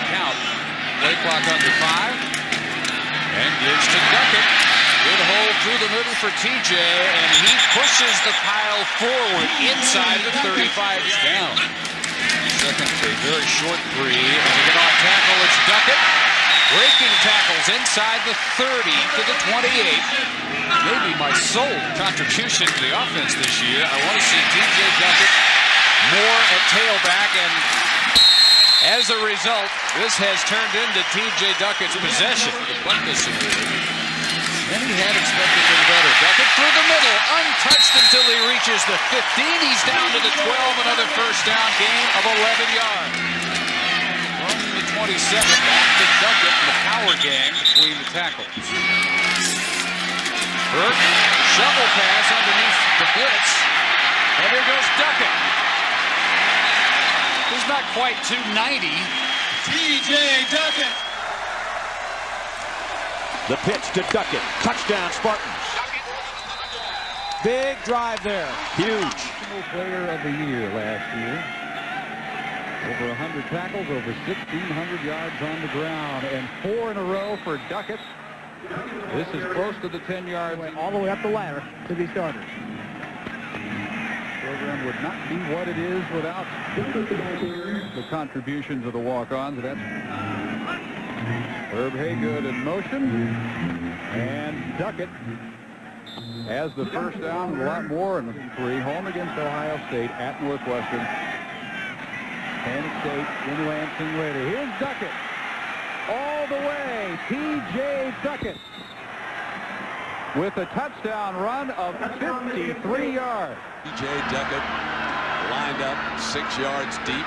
Count. Play clock under 5. And gives to Duckett. Good hole through the middle for TJ, and he pushes the pile forward inside the 35. He's down. Second, a very short 3. And to get off tackle, it's Duckett. Breaking tackles inside the 30 to the 28. Maybe my sole contribution to the offense this year. I want to see TJ Duckett more at tailback, and as a result, this has turned into TJ Duckett's possession. And he had expected a little better. Duckett through the middle, untouched until he reaches the 15. He's down to the 12. Another first down, gain of 11 yards. From the 27, back to Duckett in the power game between the tackles. Burke, shovel pass underneath the blitz. And here goes Duckett. He's not quite 290. TJ Duckett. The pitch to Duckett. Touchdown, Spartans. Big drive there. Huge. Player of the year last year. Over 100 tackles, over 1,600 yards on the ground, and 4 in a row for Duckett. This is close to the 10 yards. All the way up the ladder to be starters. Program would not be what it is without the contributions of the walk-ons. That's Herb Haygood in motion, and Duckett has the first down and a lot more in the 3. Home against Ohio State at Northwestern. Penn State in Lansing later. Here's Duckett all the way. TJ Duckett with a touchdown run of 53 yards. TJ Duckett lined up 6 yards deep.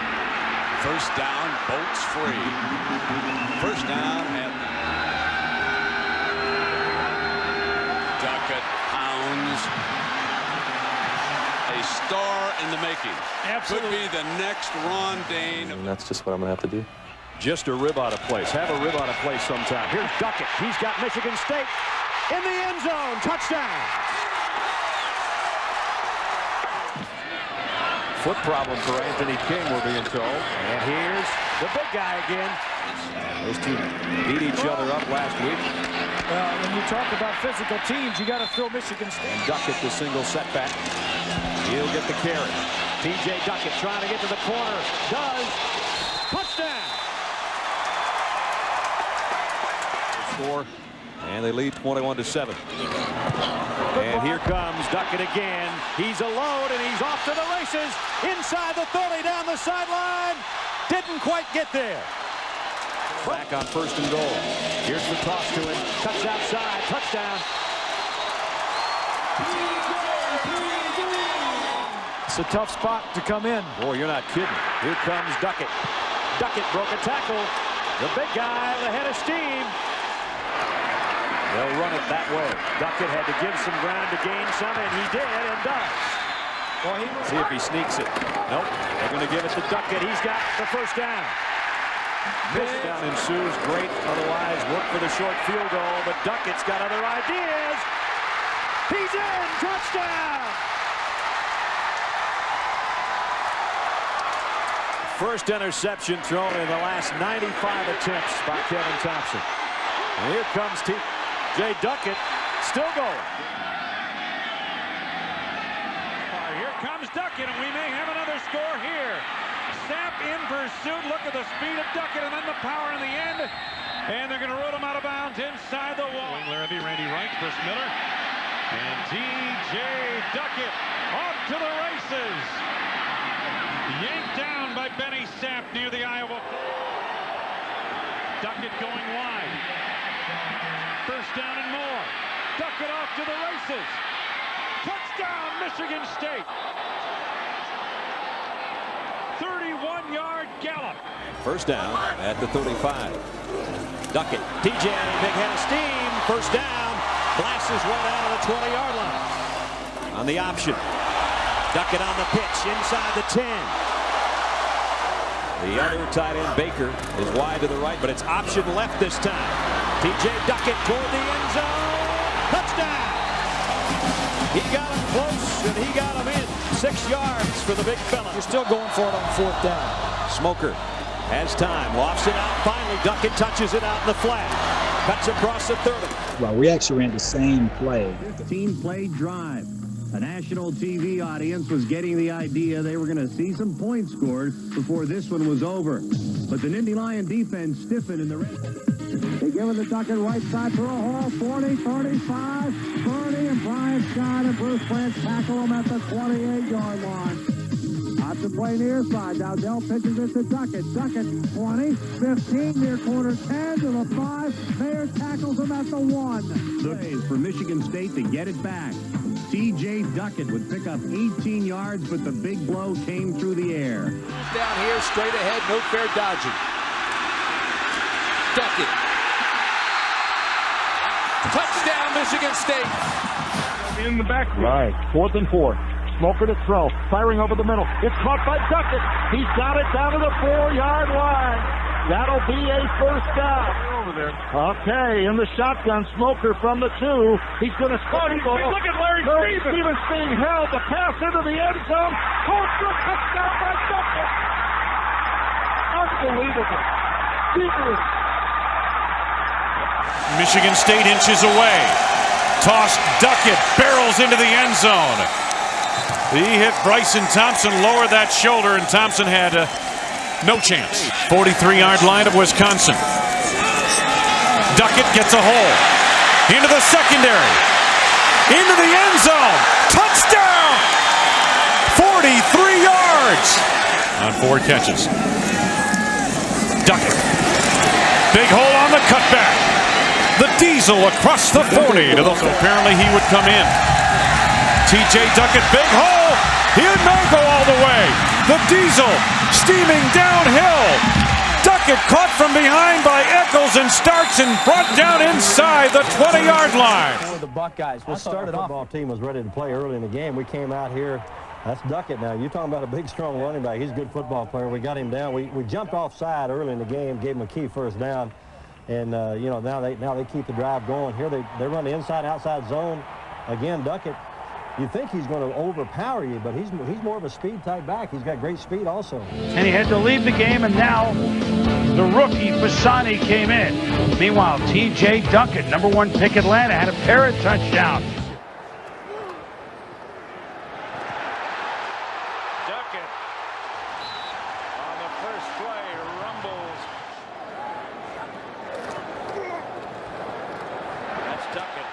First down, bolts free. First down, and Duckett pounds. A star in the making. Absolutely. Could be the next Ron Dane. And that's just what I'm going to have to do. Just a rib out of place. Have a rib out of place sometime. Here's Duckett. He's got Michigan State in the end zone. Touchdown. Foot problem for Anthony King, we're being told. And here's the big guy again. Those two beat each other up last week. Well, when you talk about physical teams, you got to throw Michigan State. And Duckett, the single setback. He'll get the carry. TJ Duckett trying to get to the corner. Does. Touchdown. Score. And they lead 21-7. And here comes Duckett again. He's alone, and he's off to the races. Inside the 30, down the sideline. Didn't quite get there. Back on 1st and goal. Here's the toss to him. Cuts outside. Touchdown. It's a tough spot to come in. Boy, you're not kidding. Here comes Duckett. Duckett broke a tackle. The big guy, the head of steam. They'll run it that way. Duckett had to give some ground to gain some, and he did, and does. Well, see if he sneaks it. Nope. They're going to give it to Duckett. He's got the first down. First down ensues. Great otherwise work for the short field goal, but Duckett's got other ideas. He's in. Touchdown. First interception thrown in the last 95 attempts by Kevin Thompson. And here comes Jay Duckett, still going. Here comes Duckett, and we may have another score here. Sapp in pursuit. Look at the speed of Duckett, and then the power in the end. And they're going to roll him out of bounds inside the wall. Larrabee, Randy Wright, Chris Miller. And TJ Duckett off to the races. Yanked down by Benny Sapp near the Iowa. Duckett going wide. First down and more. Duckett off to the races. Touchdown, Michigan State. 31-yard gallop. First down at the 35. Duckett, TJ, big head of steam. First down. Blasts his way out of the 20-yard line. On the option. Duckett on the pitch inside the 10. The other tight end, Baker, is wide to the right, but it's option left this time. TJ Duckett toward the end zone. Touchdown! He got him close, and he got him in. 6 yards for the big fella. You're still going for it on 4th down. Smoker has time, lofts it out. Finally, Duckett touches it out in the flat. Cuts across the 30. Well, we actually ran the same play. 15-play drive. A national TV audience was getting the idea they were going to see some points scored before this one was over. But the Nittany Lion defense stiffened in the red. They give it to Duckett right side through a hole. 40, 35, 30, and Brian Scott and Bruce Plant tackle him at the 28-yard line. Out to play near side. Now Dell pitches it to Duckett. Duckett 20, 15, near corner 10 to the 5. Mayer tackles him at the 1. Plays for Michigan State to get it back. T.J. Duckett would pick up 18 yards, but the big blow came through the air. Down here, straight ahead, no fair dodging. Duckett. Touchdown, Michigan State. In the back. Right, 4th and 4. Smoker to throw, firing over the middle. It's caught by Duckett. He's got it down to the 4-yard line. That'll be a first down. Over there. Okay, in the shotgun, Smoker from the 2. He's going to score. Look at Larry Stevens being held. The pass into the end zone. Caught for a touchdown by Duckett. Unbelievable. Michigan State inches away. Tossed Duckett, barrels into the end zone. He hit Bryson Thompson, lowered that shoulder, and Thompson had no chance. 43-yard line of Wisconsin. Duckett gets a hole. Into the secondary. Into the end zone. Touchdown! 43 yards on 4 catches. Duckett. Big hole on the cutback. The Diesel across the 40 to the. Apparently he would come in. T.J. Duckett, big hole. He did not go all the way. The Diesel steaming downhill. Duckett caught from behind by Eccles and Starks and brought down inside the 20-yard line. The Buckeyes will start it off. The football team was ready to play early in the game. We came out here. That's Duckett now. You're talking about a big, strong running back. He's a good football player. We got him down. We jumped offside early in the game, gave him a key first down. And, you know, now they keep the drive going. Here they run the inside-outside zone. Again, Duckett, you think he's going to overpower you, but he's more of a speed-type back. He's got great speed also. And he had to leave the game, and now the rookie Fasani came in. Meanwhile, T.J. Duckett, #1 pick Atlanta, had a pair of touchdowns. Duckett on the first play rumbles. That's Duckett.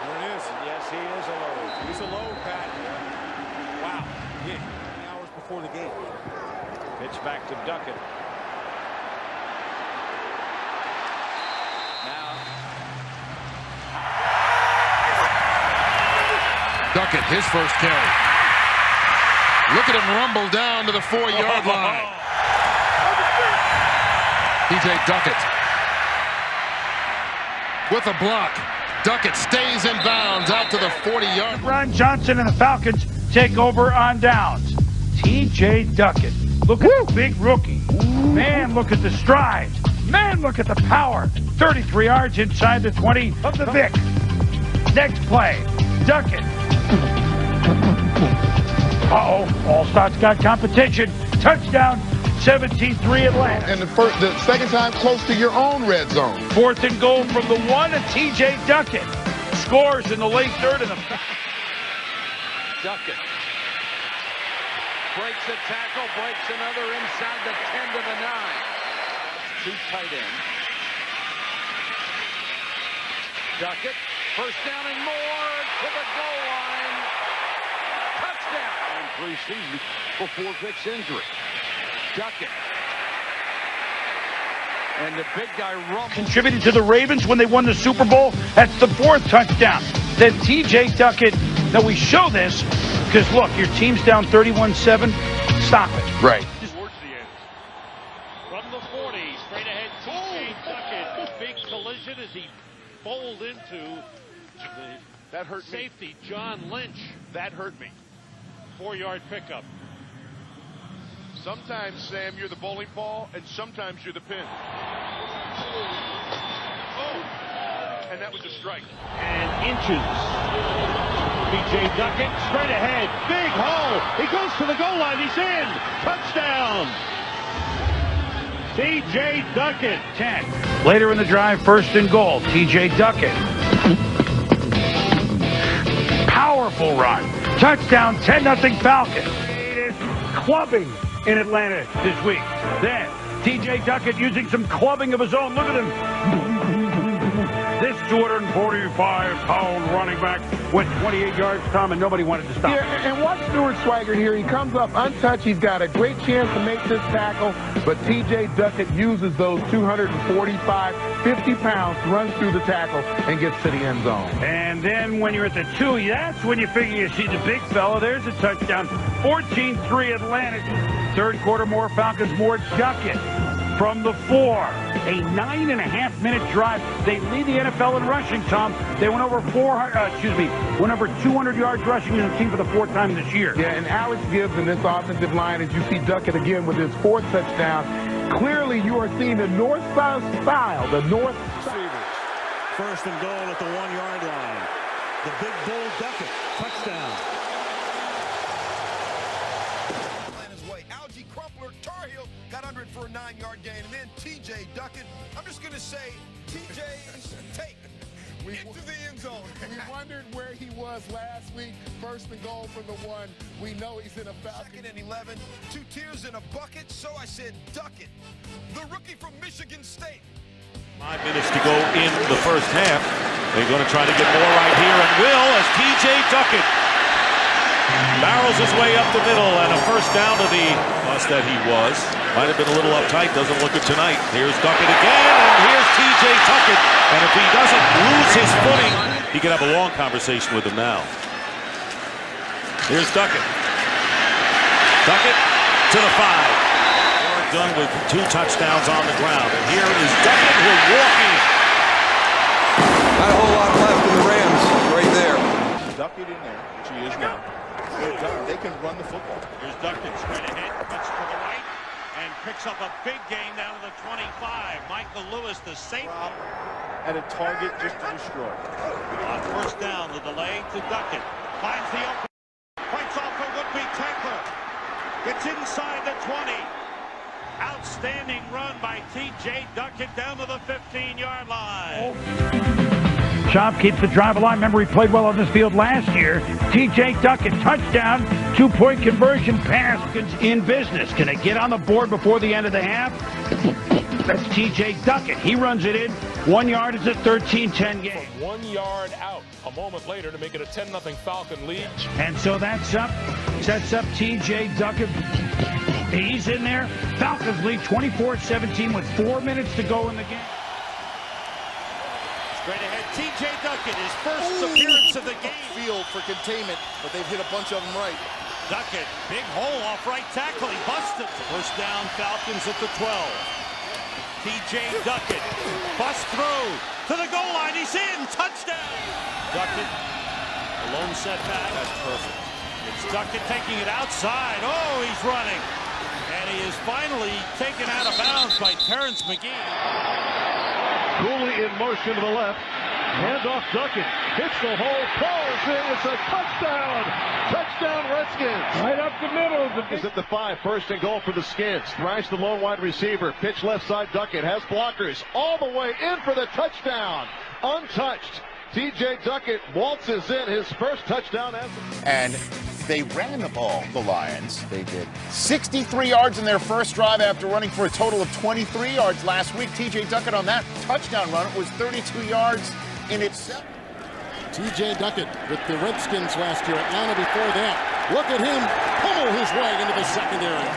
There it is. Yes, he is a low. He's a low, Pat. Wow. Yeah, 3 hours before the game. Pitch back to Duckett. Now. Duckett, his first carry. Look at him rumble down to the 4-yard line. T.J. Duckett with a block. Duckett stays in bounds out to the 40-yard. Ron Johnson and the Falcons take over on downs. T.J. Duckett. Look at the big rookie. Man, look at the strides. Man, look at the power. 33 yards inside the 20 of the Vic. Next play, Duckett. All-Star's got competition. Touchdown, 17-3 Atlanta. And the second time close to your own red zone. 4th and goal from the 1, and T.J. Duckett scores in the late third. Duckett breaks a tackle, breaks another inside the 10 to the 9. Two tight ends. Duckett, first down and more to the goal line. Touchdown. In preseason before Vic's injury. Duckett. And the big guy rumbled. Contributed to the Ravens when they won the Super Bowl. That's the 4th touchdown. Then T.J. Duckett. Now we show this because, look, your team's down 31-7. Stop it. Right. Towards the end. From the 40, straight ahead, T.J. Duckett. Big collision as he bowled into the safety, John Lynch. That hurt me. 4-yard pickup. Sometimes, Sam, you're the bowling ball, and sometimes you're the pin. and that was a strike. And inches. T.J. Duckett straight ahead. Big hole. He goes to the goal line. He's in. Touchdown. T.J. Duckett. 10. Later in the drive, first and goal. T.J. Duckett. Powerful run. Touchdown, 10-0 Falcons. It is clubbing in Atlanta this week. Then, T.J. Duckett using some clubbing of his own. Look at him. This 245-pound running back went 28 yards, Tom, and nobody wanted to stop him. Yeah, and watch Stewart Swigert here. He comes up untouched. He's got a great chance to make this tackle, but T.J. Duckett uses those 245, 50 pounds, runs through the tackle, and gets to the end zone. And then when you're at the 2, that's when you figure you see the big fella. There's a touchdown. 14-3 Atlanta. Third quarter, more Falcons, more Duckett. From the 4, a 9.5-minute drive. They lead the NFL in rushing, Tom. They went over 200 yards rushing as a team for the 4th time this year. Yeah, and Alex Gibbs in this offensive line, as you see Duckett again with his 4th touchdown, clearly you are seeing the north-south style, the north. Receivers. First and goal at the 1-yard line. The big bull Duckett. Touchdown. Tar Heel got under it for a 9-yard gain, and then T.J. Duckett, I'm just going to say, T.J.'s take into the end zone. We wondered where he was last week. First and goal from the 1. We know he's in a Falcon. 2nd and 11, 2 tears in a bucket, so I said Duckett, the rookie from Michigan State. 5 minutes to go in the first half. They're going to try to get more right here, and will, as T.J. Duckett barrels his way up the middle, and a first down to the bus that he was. Might have been a little uptight, doesn't look it tonight. Here's Duckett again, and here's T.J. Duckett. And if he doesn't lose his footing, he could have a long conversation with him now. Here's Duckett. Duckett to the 5. Done with 2 touchdowns on the ground. And here is Duckett, who's walking. Not a whole lot left in the Rams right there. Duckett in there, which he is now. They can run the football. Here's Duckett straight ahead, cuts to the right, and picks up a big gain down to the 25. Michael Lewis, the safety. And a target just to destroy. On first down, the delay to Duckett. Finds the open. Fights off a would-be tackler. Gets inside the 20. Outstanding run by T.J. Duckett down to the 15-yard line. Chop keeps the drive alive. Remember, he played well on this field last year. T.J. Duckett, touchdown, 2-point conversion pass in business. Can it get on the board before the end of the half? That's T.J. Duckett. He runs it in. 1 yard. It's a 13-10 game. From 1 yard out, a moment later to make it a 10-0 Falcon lead. And so that's up. Sets up T.J. Duckett. He's in there. Falcons lead 24-17 with 4 minutes to go in the game. Straight ahead, T.J. Duckett, his first appearance of the game. Field for containment, but they've hit a bunch of them right. Duckett, big hole off right tackle. He busted. First down, Falcons at the 12. T.J. Duckett, bust through to the goal line. He's in. Touchdown. Duckett, a lone setback. That's perfect. It's Duckett taking it outside. Oh, he's running. And he is finally taken out of bounds by Terrence McGee. Cooley in motion to the left. Hand off Duckett. Hits the hole. Pulls in. It's a touchdown. Touchdown Redskins. Right up the middle. Is at the 5. First and goal for the Skins. Thrash the lone wide receiver. Pitch left side. Duckett has blockers. All the way in for the touchdown. Untouched. T.J. Duckett waltzes in his first touchdown ever. And they ran the ball, the Lions. They did. 63 yards in their first drive after running for a total of 23 yards last week. T.J. Duckett on that touchdown run was 32 yards in its. T.J. Duckett with the Redskins last year. Atlanta before that. Look at him pummel his way into the secondary.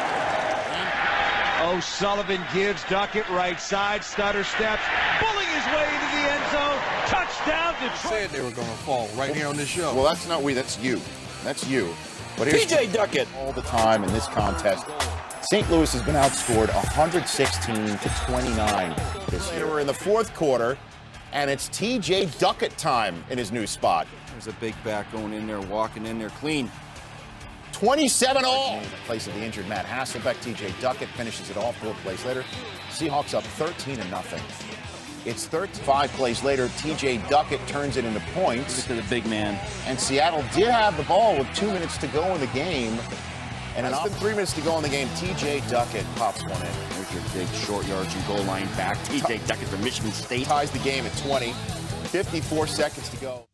O'Sullivan gives Duckett right side. Stutter steps. Pulling his way into the end zone. Touchdown Detroit. Said they were going to fall right here on this show. Well, that's not we. That's you. That's you. But here's T.J. Duckett. All the time in this contest. St. Louis has been outscored 116-29 this year. We're in the fourth quarter, and it's T.J. Duckett time in his new spot. There's a big back going in there, walking in there clean. 27 all. In place of the injured Matt Hasselbeck, T.J. Duckett finishes it off 4 plays later. Seahawks up 13-0. It's 35 plays later. T.J. Duckett turns it into points. To the big man. And Seattle did have the ball with 2 minutes to go in the game. And less than 3 minutes to go in the game. T.J. Duckett pops one in. There's your big short yards and goal line back. T.J. Duckett from Michigan State. Ties the game at 20. 54 seconds to go.